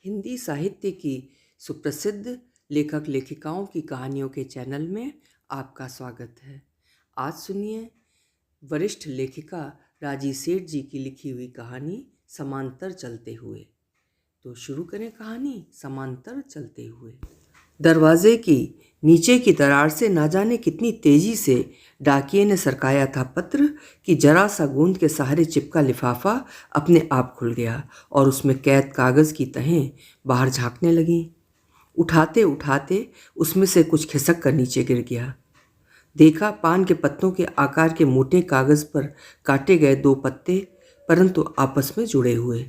हिंदी साहित्य की सुप्रसिद्ध लेखक लेखिकाओं की कहानियों के चैनल में आपका स्वागत है। आज सुनिए वरिष्ठ लेखिका राजी सेठ जी की लिखी हुई कहानी समांतर चलते हुए। तो शुरू करें कहानी समांतर चलते हुए। दरवाजे की नीचे की दरार से ना जाने कितनी तेजी से डाकिये ने सरकाया था पत्र कि जरा सा गोंद के सहारे चिपका लिफाफा अपने आप खुल गया और उसमें कैद कागज की तहें बाहर झांकने लगीं। उठाते उठाते उसमें से कुछ खिसक कर नीचे गिर गया। देखा पान के पत्तों के आकार के मोटे कागज पर काटे गए दो पत्ते, परंतु आपस में जुड़े हुए।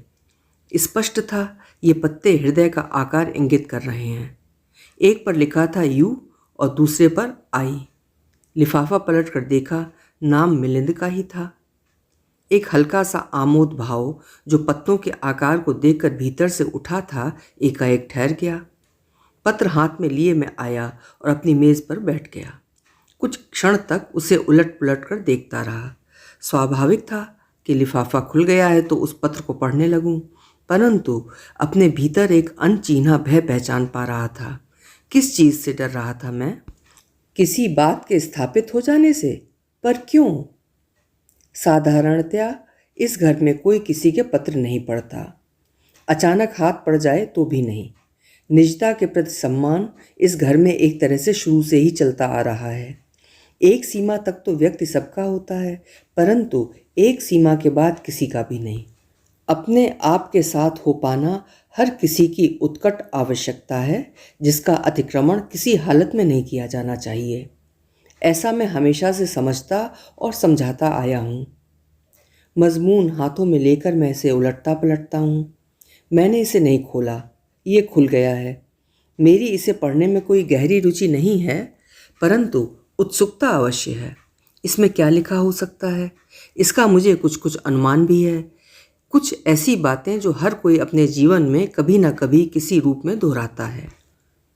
स्पष्ट था ये पत्ते हृदय का आकार इंगित कर रहे हैं। एक पर लिखा था यू और दूसरे पर आई। लिफाफा पलट कर देखा, नाम मिलिंद का ही था। एक हल्का सा आमोद भाव जो पत्तों के आकार को देखकर भीतर से उठा था, एकाएक ठहर गया। पत्र हाथ में लिए मैं आया और अपनी मेज पर बैठ गया। कुछ क्षण तक उसे उलट पुलट कर देखता रहा। स्वाभाविक था कि लिफाफा खुल गया है तो उस पत्र को पढ़ने लगूं, परंतु अपने भीतर एक अनचिन्हा भय पहचान पा रहा था। किस चीज़ से डर रहा था मैं? किसी बात के स्थापित हो जाने से? पर क्यों? साधारणतया इस घर में कोई किसी के पत्र नहीं पढ़ता, अचानक हाथ पड़ जाए तो भी नहीं। निजता के प्रति सम्मान इस घर में एक तरह से शुरू से ही चलता आ रहा है। एक सीमा तक तो व्यक्ति सबका होता है, परंतु एक सीमा के बाद किसी का भी नहीं। अपने आप के साथ हो पाना हर किसी की उत्कट आवश्यकता है, जिसका अतिक्रमण किसी हालत में नहीं किया जाना चाहिए। ऐसा मैं हमेशा से समझता और समझाता आया हूँ। मजमून हाथों में लेकर मैं इसे उलटता पलटता हूँ। मैंने इसे नहीं खोला, ये खुल गया है। मेरी इसे पढ़ने में कोई गहरी रुचि नहीं है, परंतु उत्सुकता अवश्य है। इसमें क्या लिखा हो सकता है, इसका मुझे कुछ कुछ अनुमान भी है। कुछ ऐसी बातें जो हर कोई अपने जीवन में कभी न कभी किसी रूप में दोहराता है,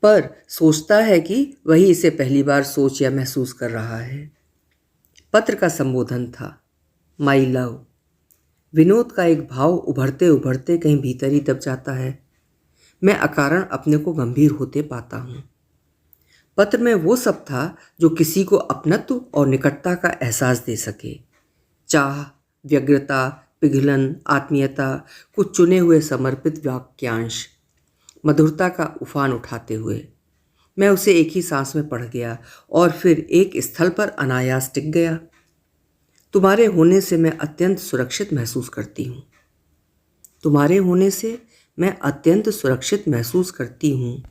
पर सोचता है कि वही इसे पहली बार सोच या महसूस कर रहा है। पत्र का संबोधन था, माई लव। विनोद का एक भाव उभरते उभरते कहीं भीतर ही दब जाता है। मैं अकारण अपने को गंभीर होते पाता हूँ। पत्र में वो सब था जो किसी को अपनत्व और निकटता का एहसास दे सके। चाह, व्यग्रता, पिघलन, आत्मीयता, कुछ चुने हुए समर्पित वाक्यांश, मधुरता का उफान उठाते हुए। मैं उसे एक ही सांस में पढ़ गया और फिर एक स्थल पर अनायास टिक गया। तुम्हारे होने से मैं अत्यंत सुरक्षित महसूस करती हूँ। तुम्हारे होने से मैं अत्यंत सुरक्षित महसूस करती हूँ।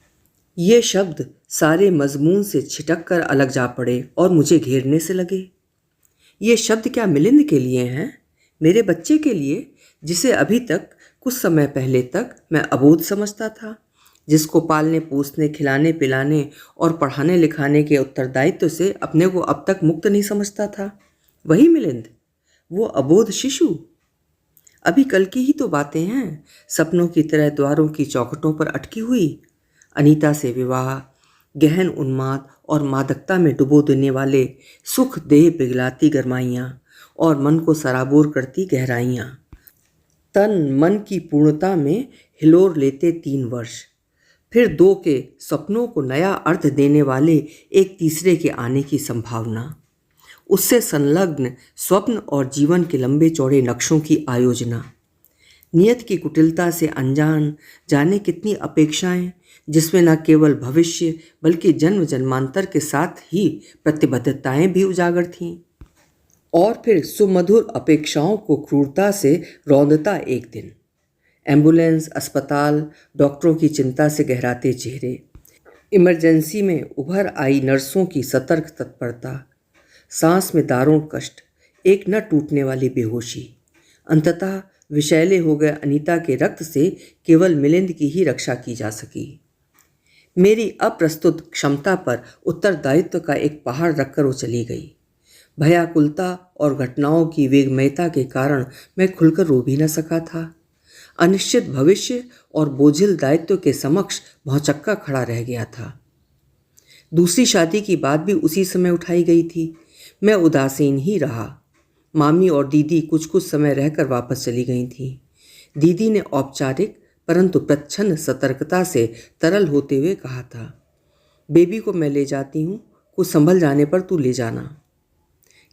ये शब्द सारे मजमून से छिटक कर अलग जा पड़े और मुझे घेरने से लगे। ये शब्द क्या मिलिंद के लिए हैं? मेरे बच्चे के लिए, जिसे अभी तक कुछ समय पहले तक मैं अबोध समझता था, जिसको पालने पोसने, खिलाने पिलाने और पढ़ाने लिखाने के उत्तरदायित्व से अपने को अब तक मुक्त नहीं समझता था। वही मिलिंद, वो अबोध शिशु। अभी कल की ही तो बातें हैं, सपनों की तरह द्वारों की चौखटों पर अटकी हुई। अनीता से विवाह, गहन उन्माद और मादकता में डुबो देने वाले सुख देह पिघलाती गरमाइयाँ और मन को सराबोर करती गहराइयाँ। तन मन की पूर्णता में हिलोर लेते 3 वर्ष, फिर 2 के सपनों को नया अर्थ देने वाले एक तीसरे के आने की संभावना, उससे संलग्न स्वप्न और जीवन के लंबे चौड़े नक्शों की आयोजना, नियत की कुटिलता से अनजान जाने कितनी अपेक्षाएं, जिसमें न केवल भविष्य बल्कि जन्म जन्मांतर के साथ ही प्रतिबद्धताएं भी उजागर थीं। और फिर सुमधुर अपेक्षाओं को क्रूरता से रौंदता एक दिन। एम्बुलेंस, अस्पताल, डॉक्टरों की चिंता से गहराते चेहरे, इमरजेंसी में उभर आई नर्सों की सतर्क तत्परता, सांस में दारुण कष्ट, एक न टूटने वाली बेहोशी। अंततः विषैले हो गए अनीता के रक्त से केवल मिलिंद की ही रक्षा की जा सकी। मेरी अप्रस्तुत क्षमता पर उत्तरदायित्व का एक पहाड़ रखकर वो चली गई। भयाकुलता और घटनाओं की वेगमयता के कारण मैं खुलकर रो भी न सका था। अनिश्चित भविष्य और बोझिल दायित्व के समक्ष भौचक्का खड़ा रह गया था। दूसरी शादी की बात भी उसी समय उठाई गई थी। मैं उदासीन ही रहा। मामी और दीदी कुछ कुछ समय रहकर वापस चली गई थीं। दीदी ने औपचारिक परंतु प्रच्छन्न सतर्कता से तरल होते हुए कहा था, बेबी को मैं ले जाती हूँ, कुछ संभल जाने पर तू ले जाना।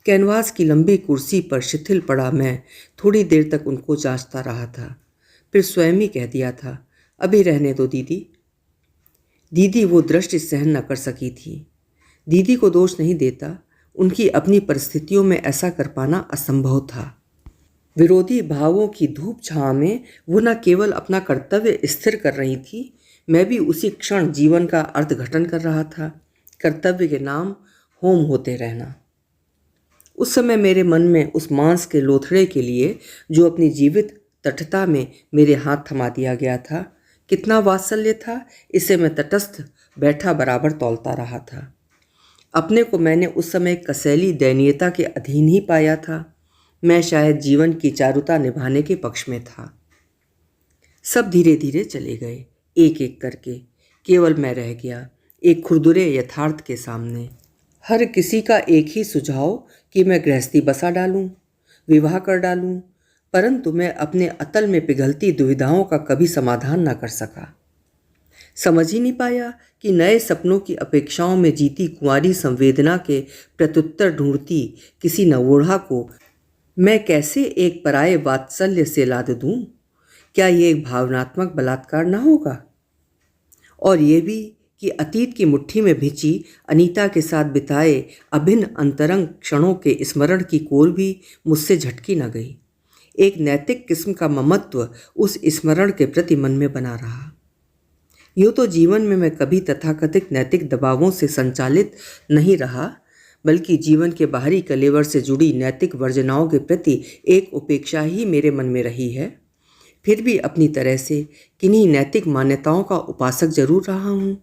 कैनवास की लंबी कुर्सी पर शिथिल पड़ा मैं थोड़ी देर तक उनको जांचता रहा था, फिर स्वयं ही कह दिया था, अभी रहने दो दीदी। दीदी वो दृष्टि सहन न कर सकी थी। दीदी को दोष नहीं देता, उनकी अपनी परिस्थितियों में ऐसा कर पाना असंभव था। विरोधी भावों की धूप छांव में वो न केवल अपना कर्तव्य स्थिर कर रही थी, मैं भी उसी क्षण जीवन का अर्थघटन कर रहा था। कर्तव्य के नाम होम होते रहना। उस समय मेरे मन में उस मांस के लोथड़े के लिए जो अपनी जीवित तटता में मेरे हाथ थमा दिया गया था, कितना वात्सल्य था, इसे मैं तटस्थ बैठा बराबर तौलता रहा था। अपने को मैंने उस समय कसैली दयनीयता के अधीन ही पाया था। मैं शायद जीवन की चारुता निभाने के पक्ष में था। सब धीरे धीरे चले गए, एक एक करके। केवल मैं रह गया, एक खुरदुरे यथार्थ के सामने। हर किसी का एक ही सुझाव कि मैं गृहस्थी बसा डालूं, विवाह कर डालूं, परंतु मैं अपने अतल में पिघलती दुविधाओं का कभी समाधान न कर सका। समझ ही नहीं पाया कि नए सपनों की अपेक्षाओं में जीती कुंवारी संवेदना के प्रत्युत्तर ढूंढती किसी नवोढ़ा को मैं कैसे एक पराये वात्सल्य से लाद दूं? क्या ये एक भावनात्मक बलात्कार न होगा? और ये भी कि अतीत की मुट्ठी में भिंची अनीता के साथ बिताए अभिन्न अंतरंग क्षणों के स्मरण की कोर भी मुझसे झटकी न गई। एक नैतिक किस्म का ममत्व उस स्मरण के प्रति मन में बना रहा। यूँ तो जीवन में मैं कभी तथाकथित नैतिक दबावों से संचालित नहीं रहा, बल्कि जीवन के बाहरी कलेवर से जुड़ी नैतिक वर्जनाओं के प्रति एक उपेक्षा ही मेरे मन में रही है। फिर भी अपनी तरह से किन्हीं नैतिक मान्यताओं का उपासक जरूर रहा हूँ।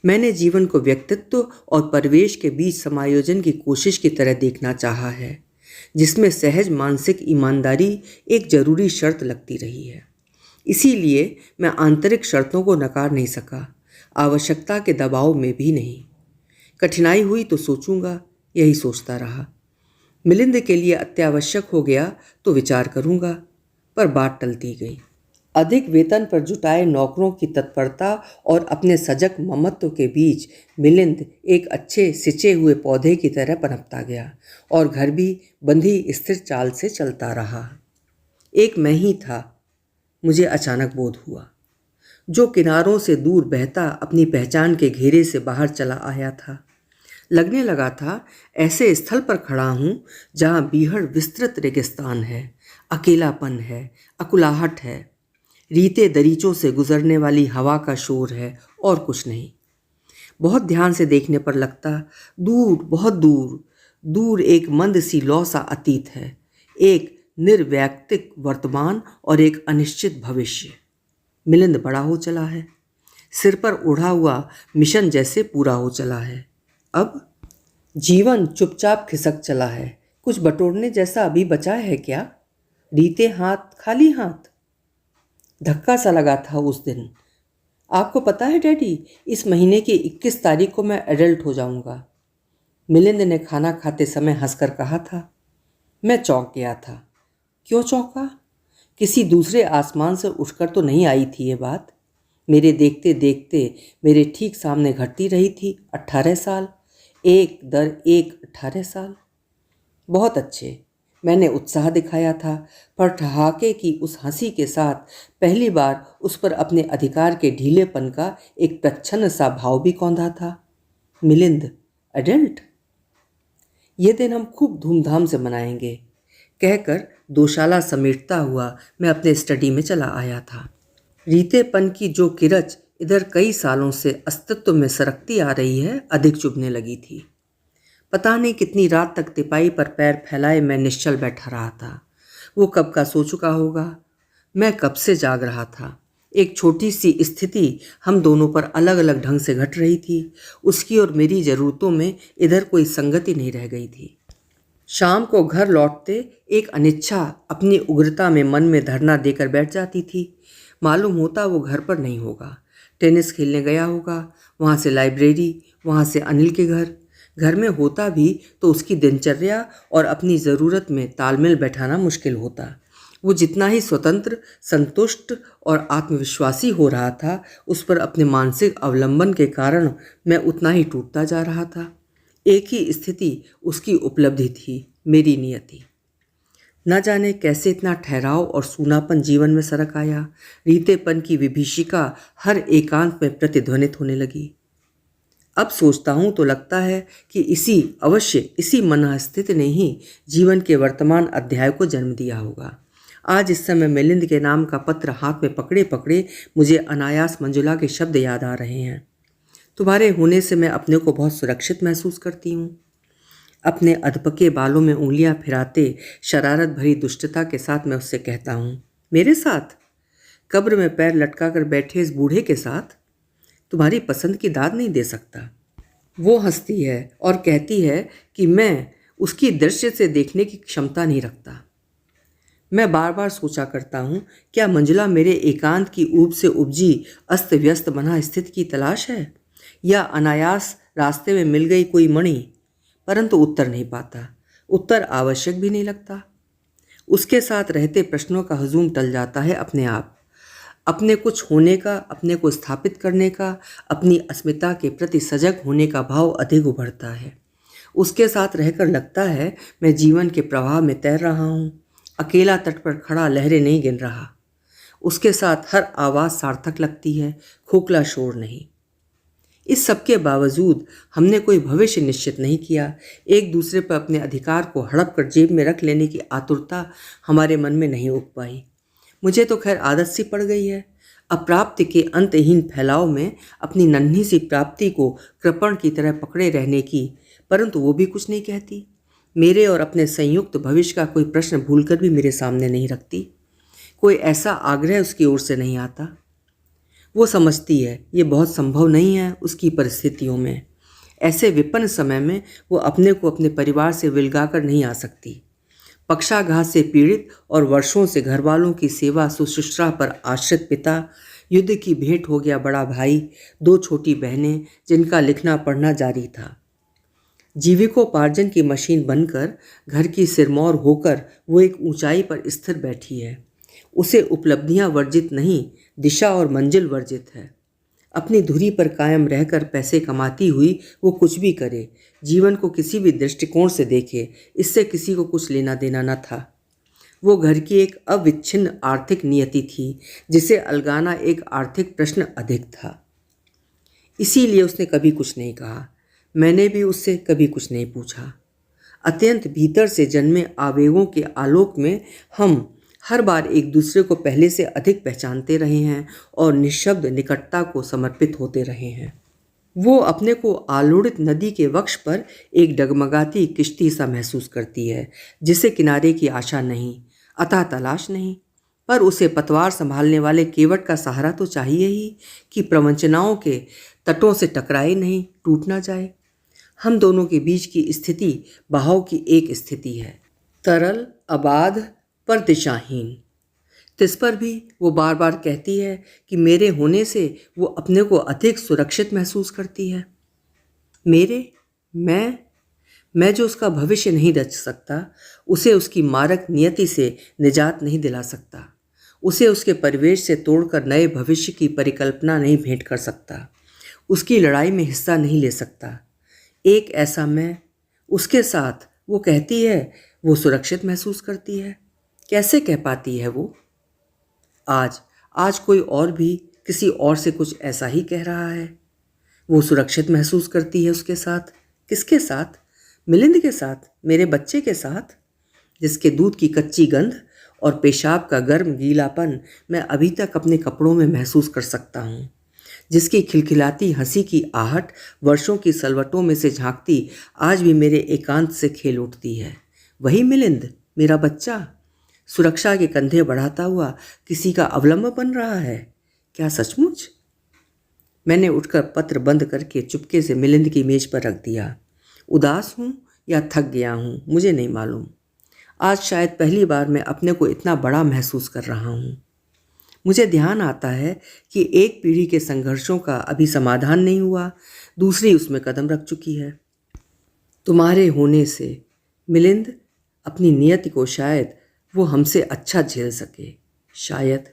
मैंने जीवन को व्यक्तित्व और परिवेश के बीच समायोजन की कोशिश की तरह देखना चाहा है, जिसमें सहज मानसिक ईमानदारी एक जरूरी शर्त लगती रही है। इसीलिए मैं आंतरिक शर्तों को नकार नहीं सका, आवश्यकता के दबाव में भी नहीं। कठिनाई हुई तो सोचूंगा, यही सोचता रहा। मिलिंद के लिए अत्यावश्यक हो गया तो विचार करूंगा, पर बात टलती गई। अधिक वेतन पर जुटाए नौकरों की तत्परता और अपने सजग ममत्व के बीच मिलिंद एक अच्छे सिंचे हुए पौधे की तरह पनपता गया और घर भी बंधी स्थिर चाल से चलता रहा। एक मैं ही था, मुझे अचानक बोध हुआ, जो किनारों से दूर बहता अपनी पहचान के घेरे से बाहर चला आया था। लगने लगा था ऐसे स्थल पर खड़ा हूँ जहाँ बीहड़ विस्तृत रेगिस्तान है, अकेलापन है, अकुलाहट है, रीते दरीचों से गुजरने वाली हवा का शोर है और कुछ नहीं। बहुत ध्यान से देखने पर लगता दूर, बहुत दूर दूर एक मंद सी लौ सा अतीत है, एक निर्वैयक्तिक वर्तमान और एक अनिश्चित भविष्य। मिलिंद बड़ा हो चला है, सिर पर ओढ़ा हुआ मिशन जैसे पूरा हो चला है। अब जीवन चुपचाप खिसक चला है, कुछ बटोरने जैसा अभी बचा है क्या? रीते हाथ, खाली हाथ। धक्का सा लगा था उस दिन। आपको पता है डैडी, इस महीने की 21 तारीख को मैं एडल्ट हो जाऊंगा। मिलिंद ने खाना खाते समय हंसकर कहा था। मैं चौंक गया था। क्यों चौंका? किसी दूसरे आसमान से उठकर तो नहीं आई थी ये बात। मेरे देखते देखते मेरे ठीक सामने घटती रही थी 18 साल, एक दर एक 18 साल। बहुत अच्छे, मैंने उत्साह दिखाया था, पर ठहाके की उस हंसी के साथ पहली बार उस पर अपने अधिकार के ढीलेपन का एक प्रच्छन्न सा भाव भी कौंधा था। मिलिंद एडल्ट, ये दिन हम खूब धूमधाम से मनाएंगे, कहकर दोशाला समेटता हुआ मैं अपने स्टडी में चला आया था। रीतेपन की जो किरच इधर कई सालों से अस्तित्व में सरकती आ रही है, अधिक चुभने लगी थी। पता नहीं कितनी रात तक तिपाई पर पैर फैलाए मैं निश्चल बैठा रहा था। वो कब का सो चुका होगा, मैं कब से जाग रहा था। एक छोटी सी स्थिति हम दोनों पर अलग अलग ढंग से घट रही थी। उसकी और मेरी ज़रूरतों में इधर कोई संगति नहीं रह गई थी। शाम को घर लौटते एक अनिच्छा अपनी उग्रता में मन में धरना देकर बैठ जाती थी। मालूम होता वो घर पर नहीं होगा, टेनिस खेलने गया होगा, वहाँ से लाइब्रेरी, वहाँ से अनिल के घर। घर में होता भी तो उसकी दिनचर्या और अपनी ज़रूरत में तालमेल बैठाना मुश्किल होता। वो जितना ही स्वतंत्र, संतुष्ट और आत्मविश्वासी हो रहा था, उस पर अपने मानसिक अवलंबन के कारण मैं उतना ही टूटता जा रहा था। एक ही स्थिति उसकी उपलब्धि थी, मेरी नियति। न जाने कैसे इतना ठहराव और सूनापन जीवन में सरक आया। रीतेपन की विभीषिका हर एकांत में प्रतिध्वनित होने लगी। अब सोचता हूँ तो लगता है कि इसी मनःस्थिति ने ही जीवन के वर्तमान अध्याय को जन्म दिया होगा। आज इस समय मिलिंद के नाम का पत्र हाथ में पकड़े पकड़े मुझे अनायास मंजुला के शब्द याद आ रहे हैं। तुम्हारे होने से मैं अपने को बहुत सुरक्षित महसूस करती हूँ। अपने अधपके बालों में उंगलियां फिराते शरारत भरी दुष्टता के साथ मैं उससे कहता हूँ, मेरे साथ? कब्र में पैर लटका कर बैठे इस बूढ़े के साथ? तुम्हारी पसंद की दाद नहीं दे सकता। वो हंसती है और कहती है कि मैं उसकी दृश्य से देखने की क्षमता नहीं रखता। मैं बार बार सोचा करता हूँ, क्या मंजुला मेरे एकांत की ऊब से उपजी अस्त व्यस्त बना स्थिति की तलाश है, या अनायास रास्ते में मिल गई कोई मणि? परंतु उत्तर नहीं पाता, उत्तर आवश्यक भी नहीं लगता। उसके साथ रहते प्रश्नों का हजूम टल जाता है अपने आप। अपने कुछ होने का, अपने को स्थापित करने का, अपनी अस्मिता के प्रति सजग होने का भाव अधिक उभरता है। उसके साथ रहकर लगता है मैं जीवन के प्रवाह में तैर रहा हूँ, अकेला तट पर खड़ा लहरें नहीं गिन रहा। उसके साथ हर आवाज़ सार्थक लगती है, खोखला शोर नहीं। इस सब के बावजूद हमने कोई भविष्य निश्चित नहीं किया। एक दूसरे पर अपने अधिकार को हड़प कर जेब में रख लेने की आतुरता हमारे मन में नहीं उग पाई। मुझे तो खैर आदत सी पड़ गई है अप्राप्ति के अंतहीन फैलाव में अपनी नन्ही सी प्राप्ति को कृपण की तरह पकड़े रहने की, परंतु वो भी कुछ नहीं कहती। मेरे और अपने संयुक्त भविष्य का कोई प्रश्न भूलकर भी मेरे सामने नहीं रखती। कोई ऐसा आग्रह उसकी ओर से नहीं आता। वो समझती है ये बहुत संभव नहीं है उसकी परिस्थितियों में। ऐसे विपन्न समय में वो अपने को अपने परिवार से विलगा कर नहीं आ सकती। पक्षाघात से पीड़ित और वर्षों से घरवालों की सेवा सुश्रूषा पर आश्रित पिता, युद्ध की भेंट हो गया बड़ा भाई, 2 छोटी बहनें जिनका लिखना पढ़ना जारी था। जीविकोपार्जन की मशीन बनकर घर की सिरमौर होकर वो एक ऊंचाई पर स्थिर बैठी है। उसे उपलब्धियां वर्जित नहीं, दिशा और मंजिल वर्जित है। अपनी धुरी पर कायम रहकर पैसे कमाती हुई वो कुछ भी करे, जीवन को किसी भी दृष्टिकोण से देखे, इससे किसी को कुछ लेना देना न था। वो घर की एक अविच्छिन्न आर्थिक नियति थी जिसे अलगाना एक आर्थिक प्रश्न अधिक था। इसीलिए उसने कभी कुछ नहीं कहा। मैंने भी उससे कभी कुछ नहीं पूछा। अत्यंत भीतर से जन्मे आवेगों के आलोक में हम हर बार एक दूसरे को पहले से अधिक पहचानते रहे हैं और निःशब्द निकटता को समर्पित होते रहे हैं। वो अपने को आलोड़ित नदी के वक्ष पर एक डगमगाती किश्ती सा महसूस करती है, जिसे किनारे की आशा नहीं, अतः तलाश नहीं, पर उसे पतवार संभालने वाले केवट का सहारा तो चाहिए ही कि प्रवंचनाओं के तटों से टकराए नहीं, टूट ना जाए। हम दोनों के बीच की स्थिति बहाव की एक स्थिति है, तरल, अबाध, पर दिशाहीन। तिस पर भी वो बार बार कहती है कि मेरे होने से वो अपने को अधिक सुरक्षित महसूस करती है। मैं जो उसका भविष्य नहीं रच सकता, उसे उसकी मारक नियति से निजात नहीं दिला सकता, उसे उसके परिवेश से तोड़कर नए भविष्य की परिकल्पना नहीं भेंट कर सकता, उसकी लड़ाई में हिस्सा नहीं ले सकता। एक ऐसा मैं, उसके साथ वो कहती है वो सुरक्षित महसूस करती है। कैसे कह पाती है वो? आज कोई और भी किसी और से कुछ ऐसा ही कह रहा है। वो सुरक्षित महसूस करती है उसके साथ। किसके साथ? मिलिंद के साथ, मेरे बच्चे के साथ, जिसके दूध की कच्ची गंध और पेशाब का गर्म गीलापन मैं अभी तक अपने कपड़ों में महसूस कर सकता हूँ, जिसकी खिलखिलाती हंसी की आहट वर्षों की सलवटों में से झांकती आज भी मेरे एकांत से खेल उठती है। वही मिलिंद, मेरा बच्चा, सुरक्षा के कंधे बढ़ाता हुआ किसी का अवलंबन बन रहा है। क्या सचमुच? मैंने उठकर पत्र बंद करके चुपके से मिलिंद की मेज पर रख दिया। उदास हूँ या थक गया हूँ, मुझे नहीं मालूम। आज शायद पहली बार मैं अपने को इतना बड़ा महसूस कर रहा हूँ। मुझे ध्यान आता है कि एक पीढ़ी के संघर्षों का अभी समाधान नहीं हुआ, दूसरी उसमें कदम रख चुकी है। तुम्हारे होने से मिलिंद अपनी नियति को शायद वो हमसे अच्छा झेल सके, शायद।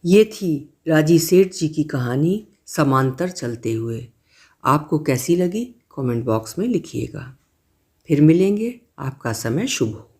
ये थी राजी सेठ जी की कहानी समांतर चलते हुए। आपको कैसी लगी कमेंट बॉक्स में लिखिएगा। फिर मिलेंगे। आपका समय शुभ हो।